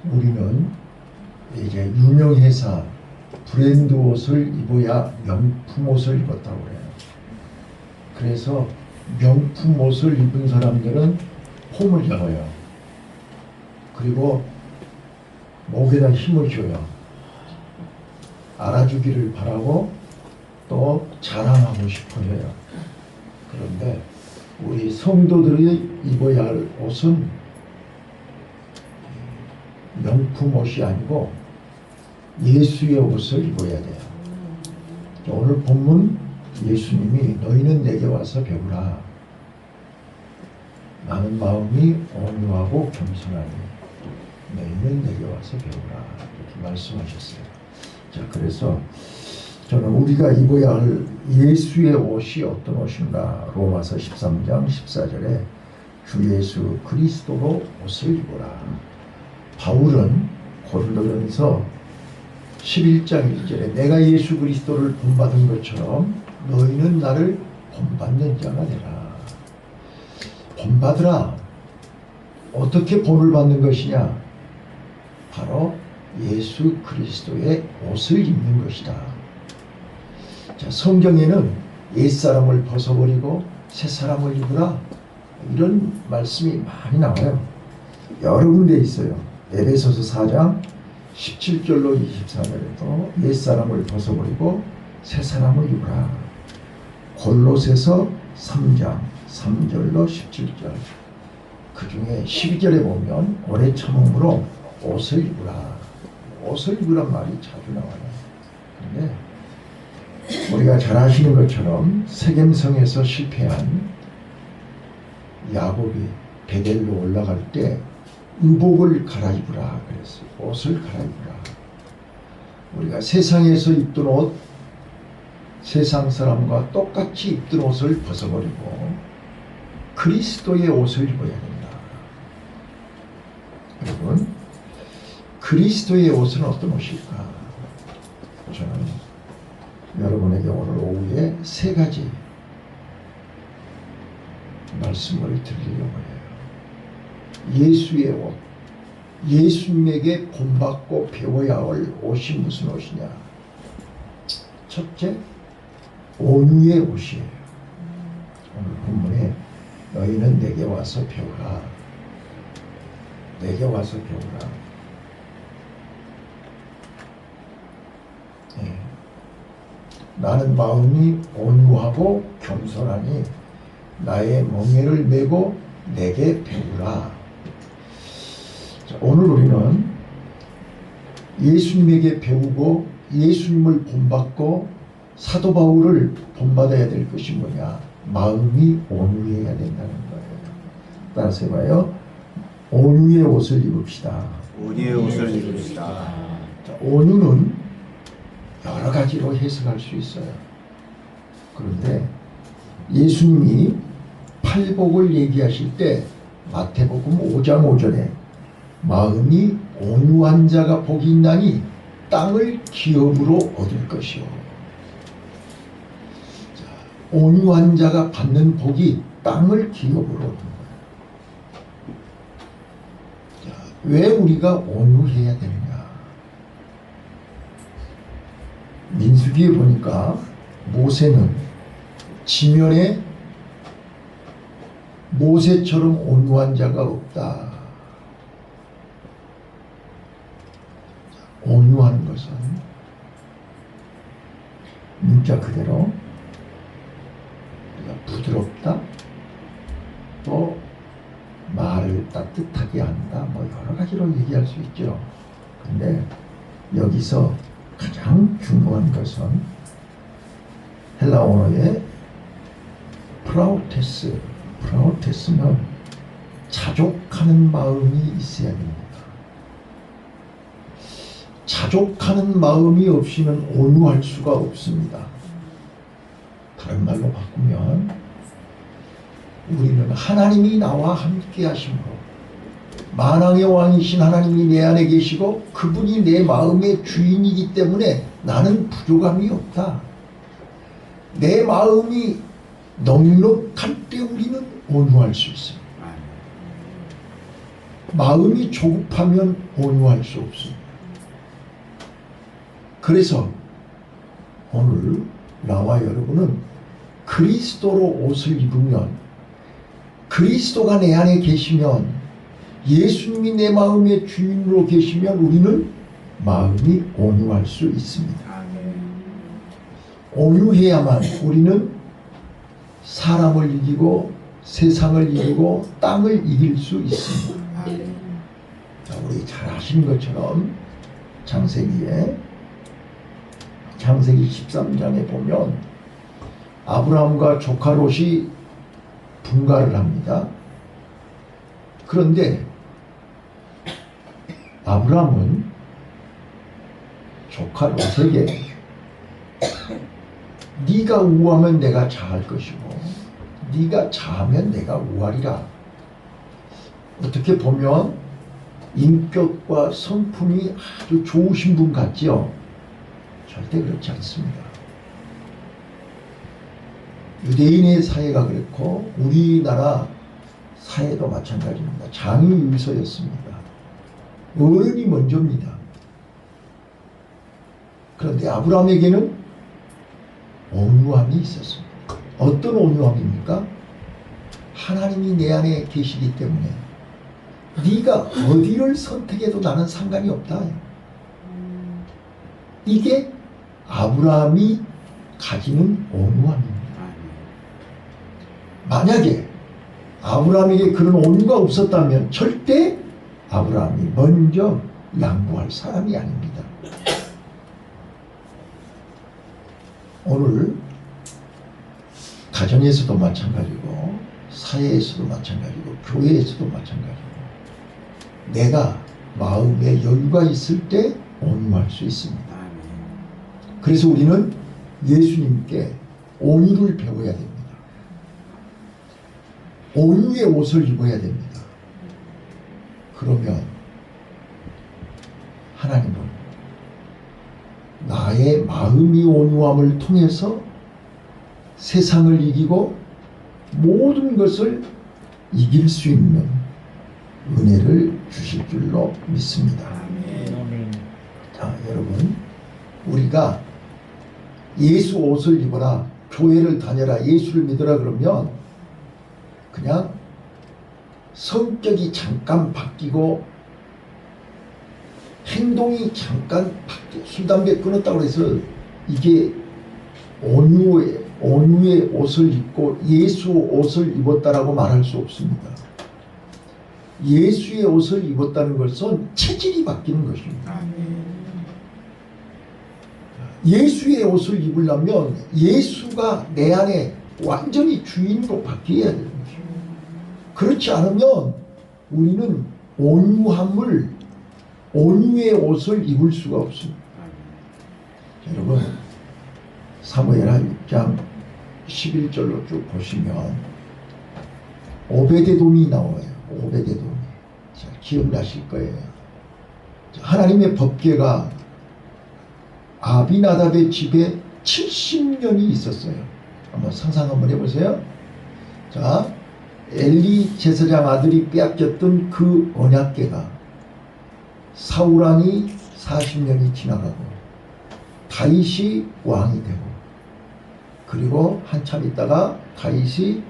우리는 이제 유명회사 브랜드 옷을 입어야 명품 옷을 입었다고 해요. 그래서 명품 옷을 입은 사람들은 폼을 잡아요. 그리고 목에다 힘을 줘요. 알아주기를 바라고 또 자랑하고 싶어 해요. 그런데 우리 성도들이 입어야 할 옷은 명품 옷이 아니고 예수의 옷을 입어야 돼요. 오늘 본문 예수님이 너희는 내게 와서 배우라. 나는 마음이 온유하고 겸손하니 너희는 내게 와서 배우라. 이렇게 말씀하셨어요. 자, 그래서 저는 우리가 입어야 할 예수의 옷이 어떤 옷인가? 로마서 13장 14절에 주 예수 그리스도로 옷을 입어라. 바울은 고린도전서 11장 1절에 내가 예수 그리스도를 본받은 것처럼 너희는 나를 본받는 자가 되라. 본받으라. 어떻게 본을 받는 것이냐? 바로 예수 그리스도의 옷을 입는 것이다. 자, 성경에는 옛사람을 벗어버리고 새사람을 입으라 이런 말씀이 많이 나와요. 여러 군데 있어요. 에베소서 4장 17절로 24절에도 옛사람을 벗어버리고 새사람을 입으라. 골로새서 3장 3절로 17절, 그 중에 12절에 보면 오래 참음으로 옷을 입으라. 옷을 입으란 말이 자주 나와요. 그런데 우리가 잘 아시는 것처럼 세겜성에서 실패한 야곱이 베델로 올라갈 때 의복을 갈아입으라 그랬어요. 옷을 갈아입으라. 우리가 세상에서 입던 옷, 세상 사람과 똑같이 입던 옷을 벗어버리고 그리스도의 옷을 입어야 된다. 여러분, 그리스도의 옷은 어떤 옷일까? 저는 여러분에게 오늘 오후에 세 가지 말씀을 드리려고 해요. 예수의 옷, 예수님에게 본받고 배워야 할 옷이 무슨 옷이냐? 첫째, 온유의 옷이에요. 오늘 본문에 너희는 내게 와서 배우라. 내게 와서 배우라. 네. 나는 마음이 온유하고 겸손하니 나의 멍에를 메고 내게 배우라. 자, 오늘 우리는 예수님에게 배우고 예수님을 본받고 사도 바울을 본받아야 될 것이 뭐냐? 마음이 온유해야 된다는 거예요. 따라서 해봐요. 온유의 옷을 입읍시다. 온유의 옷을 입읍시다. 자, 온유는 여러 가지로 해석할 수 있어요. 그런데 예수님이 팔복을 얘기하실 때 마태복음 5장 5절에 마음이 온유한 자가 복이 있나니 땅을 기업으로 얻을 것이요. 자, 온유한 자가 받는 복이 땅을 기업으로 얻는 거예요. 자, 왜 우리가 온유해야 되느냐? 민수기에 보니까 모세는 지면에 모세처럼 온유한 자가 없다. 온유하는 것은 문자 그대로 부드럽다, 또 말을 따뜻하게 한다, 뭐 여러 가지로 얘기할 수 있죠. 근데 여기서 가장 중요한 것은 헬라 언어의 프라우테스는 자족하는 마음이 있어야 됩니다. 자족하는 마음이 없이는 온유할 수가 없습니다. 다른 말로 바꾸면 우리는 하나님이 나와 함께 하심으로 만왕의 왕이신 하나님이 내 안에 계시고 그분이 내 마음의 주인이기 때문에 나는 부족함이 없다. 내 마음이 넉넉할 때 우리는 온유할 수 있습니다. 마음이 조급하면 온유할 수 없습니다. 그래서 오늘 나와 여러분은 그리스도로 옷을 입으면, 그리스도가 내 안에 계시면, 예수님이 내 마음의 주인으로 계시면 우리는 마음이 온유할 수 있습니다. 온유해야만 우리는 사람을 이기고 세상을 이기고 땅을 이길 수 있습니다. 자, 우리 잘 아시는 것처럼 창세기 13장에 보면 아브라함과 조카 롯이 분가를 합니다. 그런데 아브라함은 조카 롯에게 네가 우하면 내가 자할 것이고 네가 자하면 내가 우하리라. 어떻게 보면 인격과 성품이 아주 좋으신 분 같지요? 절대 그렇지 않습니다. 유대인의 사회가 그렇고 우리나라 사회도 마찬가지입니다. 장이 유서였습니다. 어른이 먼저입니다. 그런데 아브라함에게는 온유함이 있었습니다. 어떤 온유함입니까? 하나님이 내 안에 계시기 때문에 네가 어디를 선택해도 나는 상관이 없다. 이게 아브라함이 가지는 온유함입니다. 만약에 아브라함에게 그런 온유가 없었다면 절대 아브라함이 먼저 양보할 사람이 아닙니다. 오늘 가정에서도 마찬가지고 사회에서도 마찬가지고 교회에서도 마찬가지고 내가 마음에 여유가 있을 때 온유할 수 있습니다. 그래서 우리는 예수님께 온유를 배워야 됩니다. 온유의 옷을 입어야 됩니다. 그러면 하나님은 나의 마음이 온유함을 통해서 세상을 이기고 모든 것을 이길 수 있는 은혜를 주실 줄로 믿습니다. 자, 여러분, 우리가 예수 옷을 입어라, 교회를 다녀라, 예수를 믿어라 그러면 그냥 성격이 잠깐 바뀌고 행동이 잠깐 바뀌고 술, 담배 끊었다고 해서 이게 온유의 옷을 입고 예수 옷을 입었다라고 말할 수 없습니다. 예수의 옷을 입었다는 것은 체질이 바뀌는 것입니다. 예수의 옷을 입으려면 예수가 내 안에 완전히 주인으로 바뀌어야 되는 것입니다. 그렇지 않으면 우리는 온유의 옷을 입을 수가 없습니다. 여러분, 사무엘하 6장 11절로 쭉 보시면 오베데돔이 나와요. 오베데돔. 자, 기억나실 거예요. 자, 하나님의 법궤가 아비나답의 집에 70년이 있었어요. 한번 상상 한번 해보세요. 자, 엘리 제사장 아들이 빼앗겼던 그 언약궤가 사울왕이 40년이 지나가고 다윗이 왕이 되고 그리고 한참 있다가 다윗이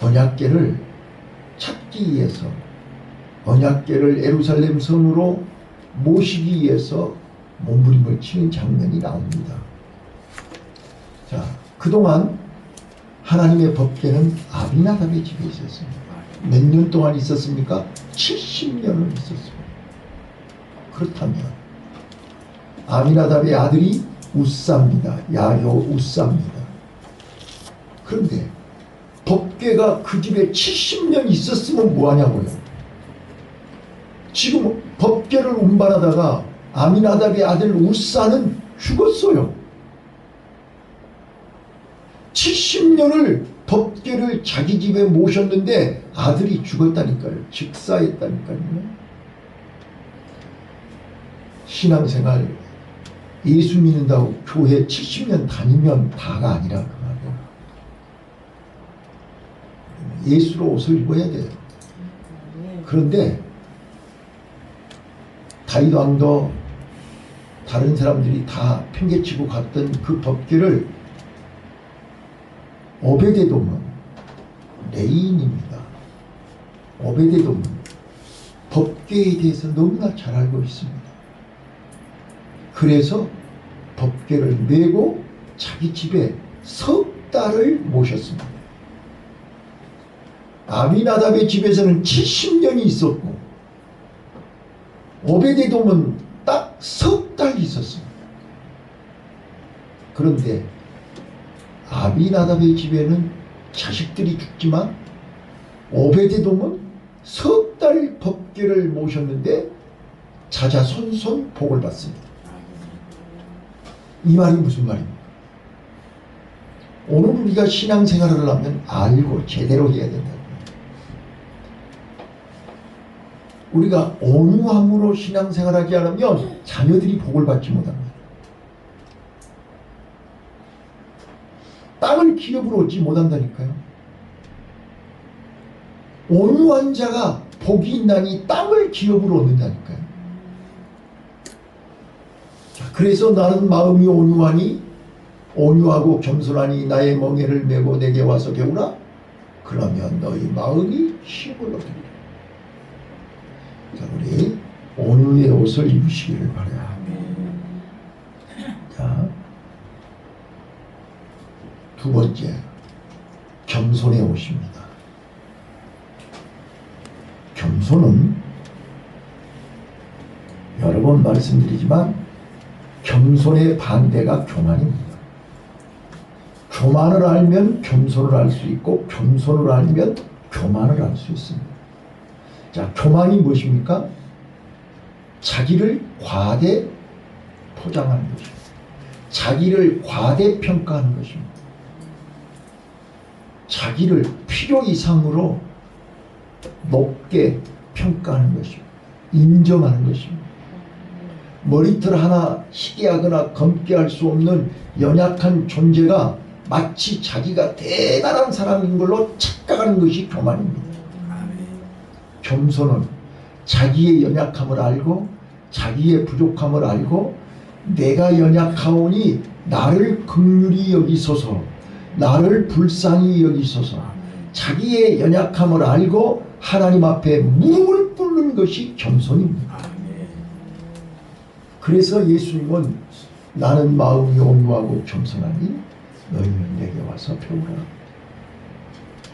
언약궤를 찾기 위해서 언약궤를 예루살렘 성으로 모시기 위해서 몸부림을 치는 장면이 나옵니다. 자, 그동안 하나님의 법궤는 아비나답의 집에 있었습니다. 몇 년 동안 있었습니까? 70년을 있었습니다. 그렇다면 아미나답의 아들이 우사입니다. 야요 우사입니다. 그런데 법궤가 그 집에 70년 있었으면 뭐하냐고요. 지금 법궤를 운반하다가 아미나답의 아들 우사는 죽었어요. 70년을 법궤를 자기 집에 모셨는데 아들이 죽었다니까요. 즉사했다니까요. 신앙생활 예수 믿는다고 교회 70년 다니면 다가 아니라 그 말이에요. 예수로 옷을 입어야 돼요. 그런데 다윗 왕도 다른 사람들이 다 팽개치고 갔던 그 법궤를 오베데돔은 레인입니다. 오베데돔은 법궤에 대해서 너무나 잘 알고 있습니다. 그래서 법궤를 메고 자기 집에 석 달을 모셨습니다. 아비나답의 집에서는 70년이 있었고 오베데돔은 딱 석 달 있었습니다. 그런데 아비나답의 집에는 자식들이 죽지만 오베데돔은 석 달 법궤를 모셨는데 자자손손 복을 받습니다. 이 말이 무슨 말입니까? 오늘 우리가 신앙생활을 하면 알고 제대로 해야 된다. 우리가 온유함으로 신앙생활하지 않으면 자녀들이 복을 받지 못합니다. 땅을 기업으로 얻지 못한다니까요. 온유한 자가 복이 있나니 땅을 기업으로 얻는다니까요. 자, 그래서 나는 마음이 온유하니 온유하고 겸손하니 나의 멍에를 메고 내게 와서 배우라. 그러면 너희 마음이 힘을 얻으리라. 자, 우리 온유의 옷을 입으시기를 바라요. 자, 두 번째, 겸손의 옷입니다. 겸손은 여러 번 말씀드리지만 겸손의 반대가 교만입니다. 교만을 알면 겸손을 알 수 있고 겸손을 알면 교만을 알 수 있습니다. 자, 교만이 무엇입니까? 자기를 과대 포장하는 것입니다. 자기를 과대 평가하는 것입니다. 자기를 필요 이상으로 높게 평가하는 것입니다. 인정하는 것입니다. 머리털 하나 희게 하거나 검게 할 수 없는 연약한 존재가 마치 자기가 대단한 사람인 걸로 착각하는 것이 교만입니다. 겸손은 자기의 연약함을 알고 자기의 부족함을 알고 내가 연약하오니 나를 긍휼히 여기소서, 나를 불쌍히 여기소서, 자기의 연약함을 알고 하나님 앞에 무릎을 꿇는 것이 겸손입니다. 그래서 예수님은 나는 마음이 온유하고 겸손하니 너희는 내게 와서 배우라.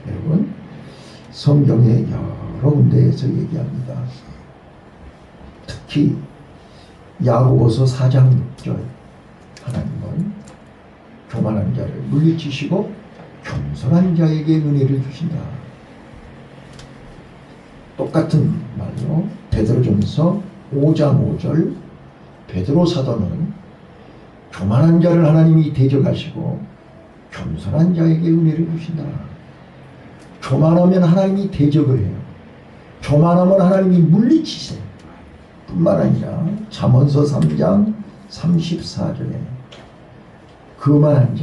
여러분, 성경의 여러 군데에서 얘기합니다. 특히 야고보서 4장 6절 하나님은 교만한 자를 물리치시고 겸손한 자에게 은혜를 주신다. 똑같은 말로 베드로전서 5장 5절 베드로 사도는 교만한 자를 하나님이 대적하시고 겸손한 자에게 은혜를 주신다. 교만하면 하나님이 대적을 해요. 교만하면 하나님이 물리치세요. 뿐만 아니라 잠언서 3장 34절에 거만한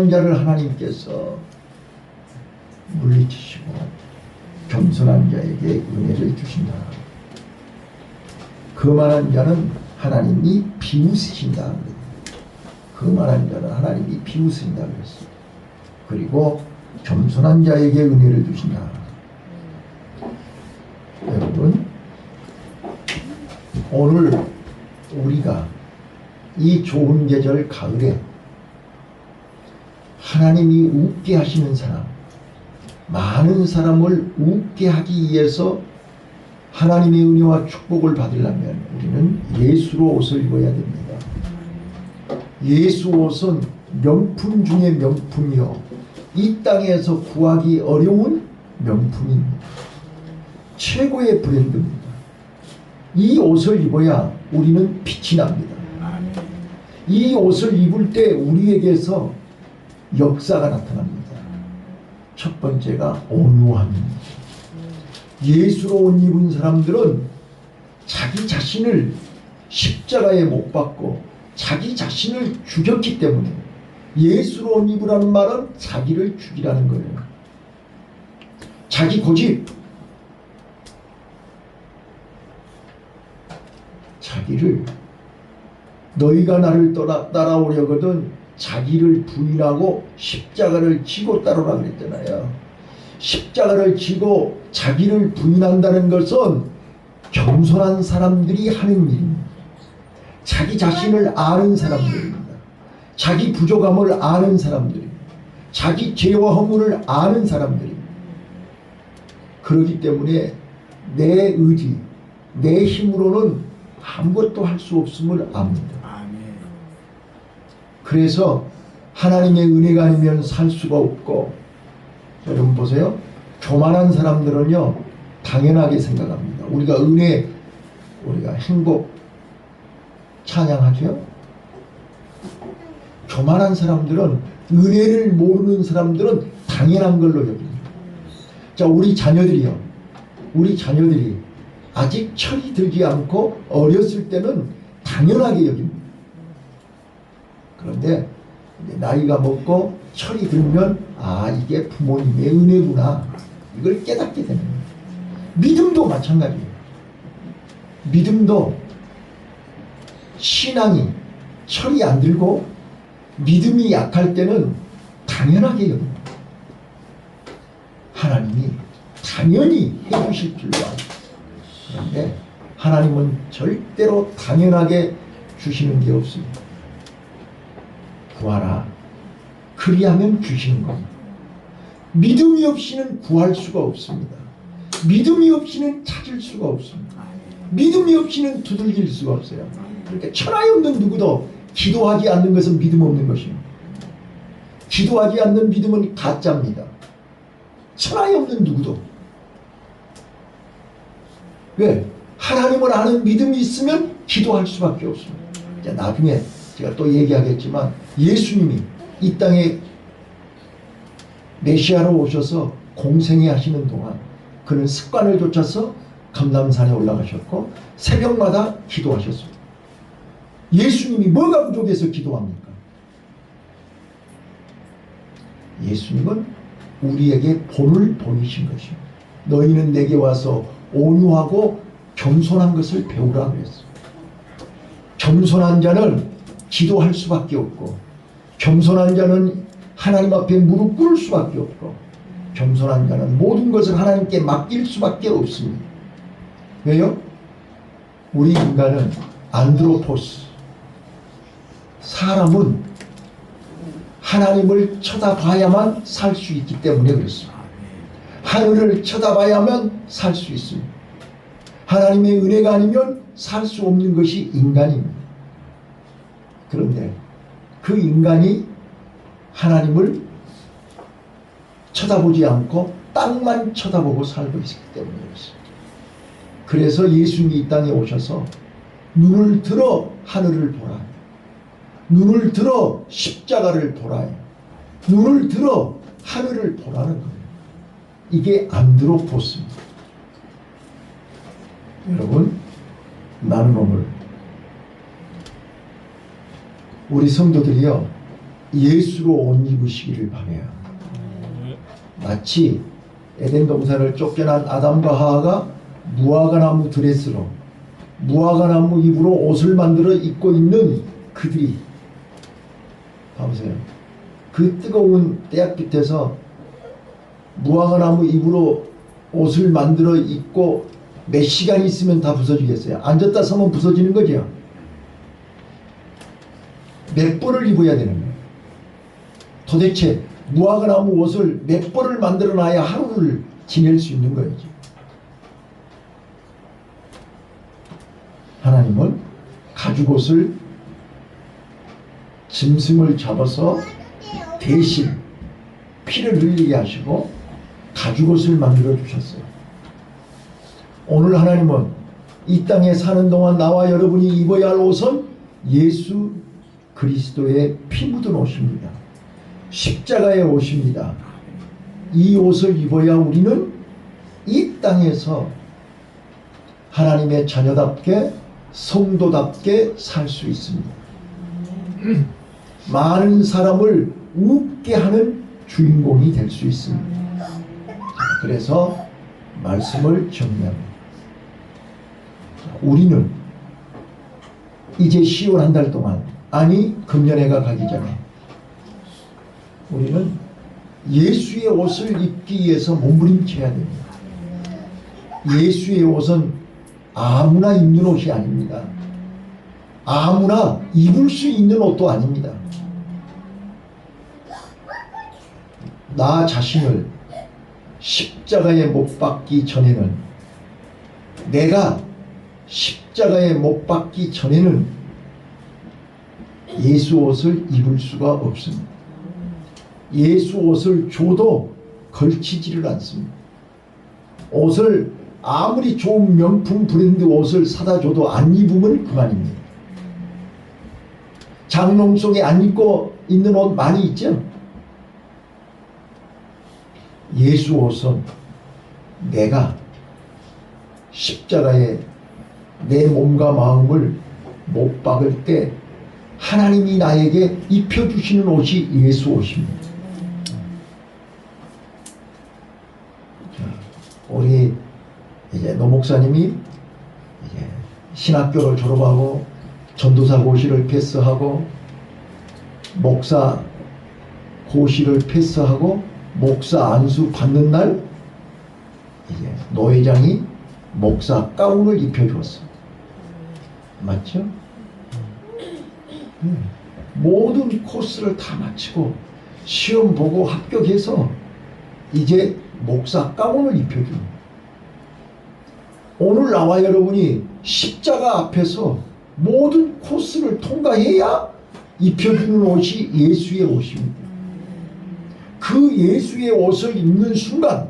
자를 하나님께서 물리치시고 겸손한 자에게 은혜를 주신다. 거만한 자는 하나님이 비웃으신다. 거만한 자는 하나님이 비웃으신다 그랬어요. 그리고 겸손한 자에게 은혜를 주신다. 여러분, 오늘 우리가 이 좋은 계절 가을에 하나님이 웃게 하시는 사람, 많은 사람을 웃게 하기 위해서 하나님의 은혜와 축복을 받으려면 우리는 예수로 옷을 입어야 됩니다. 예수 옷은 명품 중에 명품이요, 이 땅에서 구하기 어려운 명품입니다. 최고의 브랜드입니다. 이 옷을 입어야 우리는 빛이 납니다. 이 옷을 입을 때 우리에게서 역사가 나타납니다. 첫 번째가 온유함입니다. 예수로 옷 입은 사람들은 자기 자신을 십자가에 못 박고 자기 자신을 죽였기 때문에, 예수로 옷 입으라는 말은 자기를 죽이라는 거예요. 자기 고집, 자기를, 너희가 나를 따라오려거든 자기를 부인하고 십자가를 지고 따르라 그랬잖아요. 십자가를 지고 자기를 부인한다는 것은 겸손한 사람들이 하는 일입니다. 자기 자신을 아는 사람들입니다. 자기 부족함을 아는 사람들입니다. 자기 죄와 허물을 아는 사람들입니다. 그렇기 때문에 내 의지, 내 힘으로는 아무것도 할 수 없음을 압니다. 그래서 하나님의 은혜가 아니면 살 수가 없고, 여러분 보세요. 교만한 사람들은요 당연하게 생각합니다. 우리가 은혜, 우리가 행복 찬양하죠. 교만한 사람들은, 은혜를 모르는 사람들은 당연한 걸로 여깁니다. 자, 우리 자녀들이 아직 철이 들지 않고 어렸을 때는 당연하게 여깁니다. 그런데 이제 나이가 먹고 철이 들면 이게 부모님의 은혜구나, 이걸 깨닫게 되는 거예요. 믿음도 마찬가지예요. 믿음도 신앙이 철이 안 들고 믿음이 약할 때는 당연하게 여깁니다. 하나님이 당연히 해주실 줄로 알고, 그런데 하나님은 절대로 당연하게 주시는 게 없습니다. 구하라, 그리하면 주시는 겁니다. 믿음이 없이는 구할 수가 없습니다. 믿음이 없이는 찾을 수가 없습니다. 믿음이 없이는 두들길 수가 없어요. 그러니까 천하에 없는 누구도 기도하지 않는 것은 믿음 없는 것입니다. 기도하지 않는 믿음은 가짜입니다. 천하에 없는 누구도. 왜? 하나님을 아는 믿음이 있으면 기도할 수밖에 없습니다. 자, 나중에 제가 또 얘기하겠지만, 예수님이 이 땅에 메시아로 오셔서 공생애 하시는 동안 그는 습관을 좇아서 감람산에 올라가셨고 새벽마다 기도하셨습니다. 예수님이 뭐가 부족해서 기도합니까? 예수님은 우리에게 본을 보이신 것입니다. 너희는 내게 와서 온유하고 겸손한 것을 배우라 그랬어요. 겸손한 자는 기도할 수밖에 없고, 겸손한 자는 하나님 앞에 무릎 꿇을 수밖에 없고, 겸손한 자는 모든 것을 하나님께 맡길 수밖에 없습니다. 왜요? 우리 인간은 안드로포스, 사람은 하나님을 쳐다봐야만 살 수 있기 때문에 그렇습니다. 하늘을 쳐다봐야만 살 수 있습니다. 하나님의 은혜가 아니면 살 수 없는 것이 인간입니다. 그런데 그 인간이 하나님을 쳐다보지 않고 땅만 쳐다보고 살고 있기 때문에 그렇습니다. 그래서 예수님이 이 땅에 오셔서 눈을 들어 하늘을 보라, 눈을 들어 십자가를 보라, 눈을 들어 하늘을 보라는 거예요. 이게 안드로포스입니다. 여러분, 나는 오늘 우리 성도들이요 예수로 옷 입으시기를 바라요. 마치 에덴 동산을 쫓겨난 아담과 하와가 무화과나무 드레스로, 무화과나무 잎으로 옷을 만들어 입고 있는 그들이, 봐보세요. 그 뜨거운 태양빛에서 무화과나무 잎으로 옷을 만들어 입고 몇 시간 있으면 다 부서지겠어요? 앉았다 서면 부서지는 거죠. 몇 벌을 입어야 되는 거예요. 도대체 무화과나무 옷을 몇 벌을 만들어 놔야 하루를 지낼 수 있는 거예요. 하나님은 가죽옷을 짐승을 잡아서 대신 피를 흘리게 하시고 가죽옷을 만들어 주셨어요. 오늘 하나님은 이 땅에 사는 동안 나와 여러분이 입어야 할 옷은 예수 그리스도의 피 묻은 옷입니다. 십자가의 옷입니다. 이 옷을 입어야 우리는 이 땅에서 하나님의 자녀답게 성도답게 살 수 있습니다. 많은 사람을 웃게 하는 주인공이 될 수 있습니다. 그래서 말씀을 정리합니다. 우리는 이제 10월 한 달 동안, 아니 금년해가 가기 전에 우리는 예수의 옷을 입기 위해서 몸부림쳐야 됩니다. 예수의 옷은 아무나 입는 옷이 아닙니다. 아무나 입을 수 있는 옷도 아닙니다. 나 자신을 십자가에 못 박기 전에는, 내가 십자가에 못 박기 전에는 예수 옷을 입을 수가 없습니다. 예수 옷을 줘도 걸치지를 않습니다. 옷을 아무리 좋은 명품 브랜드 옷을 사다 줘도 안 입으면 그만입니다. 장롱 속에 안 입고 있는 옷 많이 있죠? 예수 옷은 내가 십자가에 내 몸과 마음을 못 박을 때 하나님이 나에게 입혀주시는 옷이 예수 옷입니다. 우리 이제 노 목사님이 이제 신학교를 졸업하고 전도사 고시를 패스하고 목사 고시를 패스하고 목사 안수 받는 날 이제 노 회장이 목사 가운을 입혀주었어. 맞죠? 모든 코스를 다 마치고 시험 보고 합격해서 이제 목사 가운을 입혀줍니다. 오늘 나와 여러분이 십자가 앞에서 모든 코스를 통과해야 입혀주는 옷이 예수의 옷입니다. 그 예수의 옷을 입는 순간,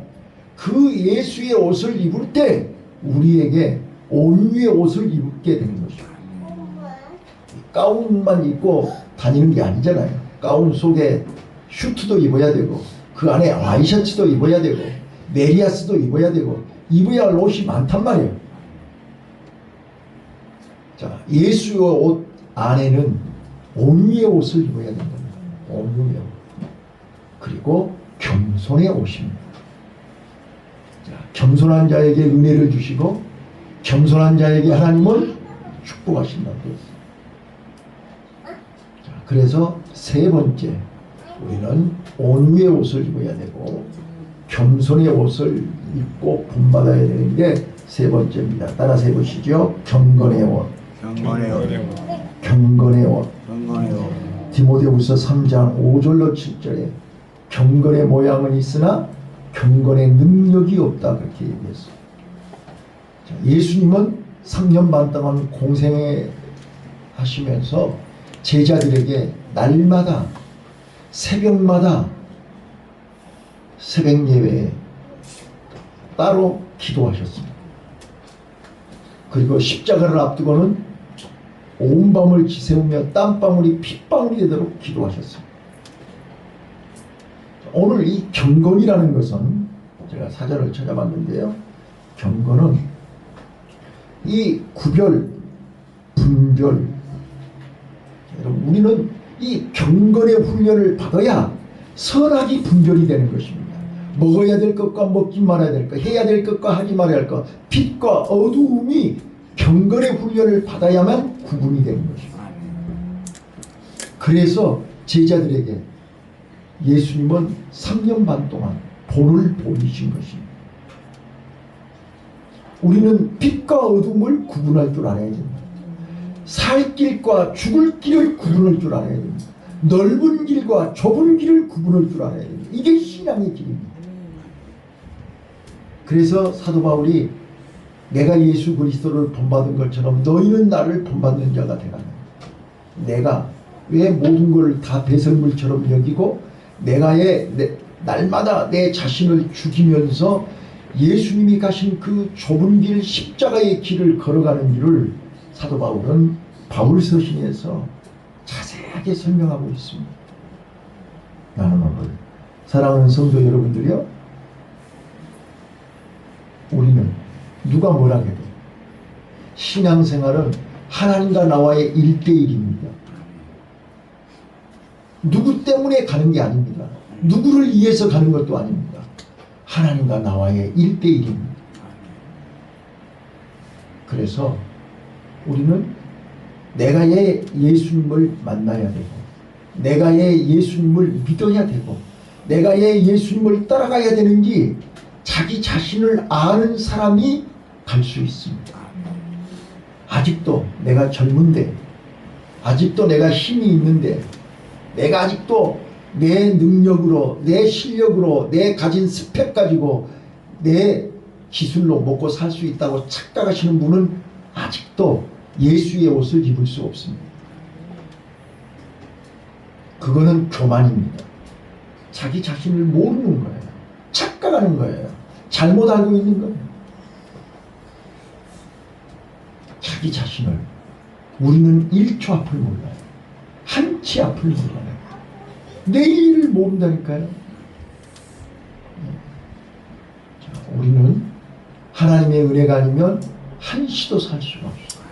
그 예수의 옷을 입을 때 우리에게 온유의 옷을 입게 되는 것입니다. 가운만 입고 다니는 게 아니잖아요. 가운 속에 슈트도 입어야 되고 그 안에 와이셔츠도 입어야 되고 메리아스도 입어야 되고 입어야 할 옷이 많단 말이에요. 자, 예수의 옷 안에는 온유의 옷을 입어야 된다. 온유의 옷. 그리고 겸손의 옷입니다. 자, 겸손한 자에게 은혜를 주시고 겸손한 자에게 하나님은 축복하신다고 했어요. 자, 그래서 세 번째, 우리는 온유의 옷을 입어야 되고 겸손의 옷을 입고 본받아야 되는 게 세 번째입니다. 따라서 해보시죠. 경건의 옷. 경건의 옷. 경건의 옷. 경건의 옷. 디모데후서 3장 5절로 7절에 경건의 모양은 있으나 경건의 능력이 없다, 그렇게 얘기했어요. 자, 예수님은 3년 반 동안 공생에 하시면서 제자들에게 날마다 새벽마다 새벽 예배에 따로 기도하셨습니다. 그리고 십자가를 앞두고는 온 밤을 지새우며 땀방울이 핏방울이 되도록 기도하셨습니다. 오늘 이 경건이라는 것은 제가 사전을 찾아봤는데요. 경건은 이 구별, 분별, 여러분 우리는 이 경건의 훈련을 받아야 선악이 분별이 되는 것입니다. 먹어야 될 것과 먹지 말아야 될 것, 해야 될 것과 하지 말아야 할 것, 빛과 어두움이 경건의 훈련을 받아야만 구분이 되는 것입니다. 그래서 제자들에게 예수님은 3년 반 동안 본을 보이신 것입니다. 우리는 빛과 어둠을 구분할 줄 알아야 됩니다. 살 길과 죽을 길을 구분할 줄 알아야 됩니다. 넓은 길과 좁은 길을 구분할 줄 알아야 됩니다. 이게 신앙의 길입니다. 그래서 사도 바울이 내가 예수 그리스도를 본받은 것처럼 너희는 나를 본받는 자가 되라. 내가 왜 모든 걸 다 배설물처럼 여기고 날마다 내 자신을 죽이면서 예수님이 가신 그 좁은 길, 십자가의 길을 걸어가는 길을 사도 바울은 바울서신에서 자세하게 설명하고 있습니다. 나는 오늘 사랑하는 성도 여러분들이요, 우리는 누가 뭐라 해도 신앙생활은 하나님과 나와의 1대1입니다. 누구 때문에 가는 게 아닙니다. 누구를 위해서 가는 것도 아닙니다. 하나님과 나와의 1대1입니다. 그래서 우리는 내가 예수님을 만나야 되고, 내가 예수님을 믿어야 되고, 내가 예수님을 따라가야 되는지 자기 자신을 아는 사람이 갈 수 있습니다. 아직도 내가 젊은데, 아직도 내가 힘이 있는데, 내가 아직도 내 능력으로, 내 실력으로, 내 가진 스펙 가지고 내 기술로 먹고 살 수 있다고 착각하시는 분은 아직도 예수의 옷을 입을 수 없습니다. 그거는 교만입니다. 자기 자신을 모르는 거예요. 착각하는 거예요. 잘못 알고 있는 거예요. 자기 자신을, 우리는 1초 앞을 몰라요. 한치 앞을 몰라요. 내일을 모른다니까요. 자, 우리는 하나님의 은혜가 아니면 한시도 살 수가 없어요.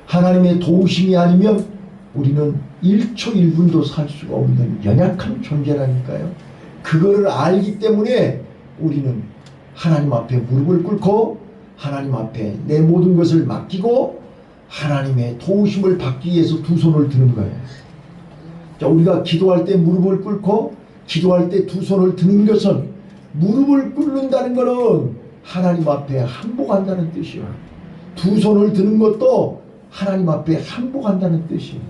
하나님의 도우심이 아니면 우리는 1초 1분도 살 수가 없는 연약한 존재라니까요. 그거를 알기 때문에 우리는 하나님 앞에 무릎을 꿇고 하나님 앞에 내 모든 것을 맡기고 하나님의 도우심을 받기 위해서 두 손을 드는 거예요. 자, 우리가 기도할 때 무릎을 꿇고 기도할 때 두 손을 드는 것은, 무릎을 꿇는다는 것은 하나님 앞에 항복한다는 뜻이에요. 두 손을 드는 것도 하나님 앞에 항복한다는 뜻이에요.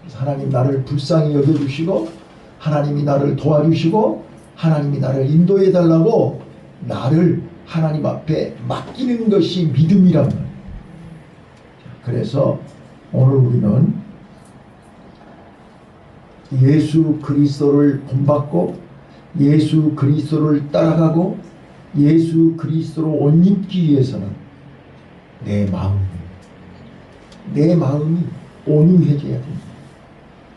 그래서 하나님 나를 불쌍히 여겨주시고 하나님이 나를 도와주시고 하나님이 나를 인도해 달라고 나를 하나님 앞에 맡기는 것이 믿음이란 말이에요. 그래서 오늘 우리는 예수 그리스도를 본받고 예수 그리스도를 따라가고 예수 그리스도로 옷 입기 위해서는 내 마음이 온유해져야 됩니다.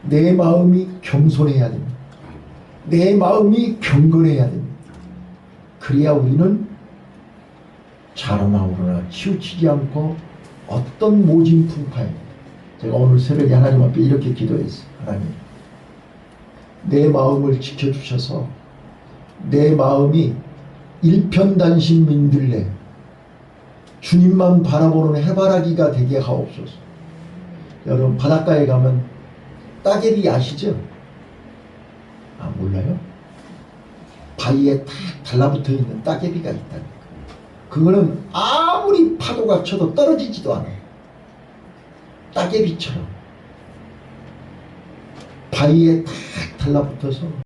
내 마음이 겸손해야 됩니다. 내 마음이 경건해야 됩니다. 그래야 우리는 자로나 우러나 치우치지 않고 어떤 모진 풍파에, 제가 오늘 새벽에 하나님 앞에 이렇게 기도했어요. 하나님, 내 마음을 지켜주셔서 내 마음이 일편단심 민들레 주님만 바라보는 해바라기가 되게 하옵소서. 여러분 바닷가에 가면 따개비 아시죠? 아, 몰라요? 바위에 탁 달라붙어 있는 따개비가 있다니까. 그거는 아무리 파도가 쳐도 떨어지지도 않아요. 따개비처럼 바위에 탁 달라붙어서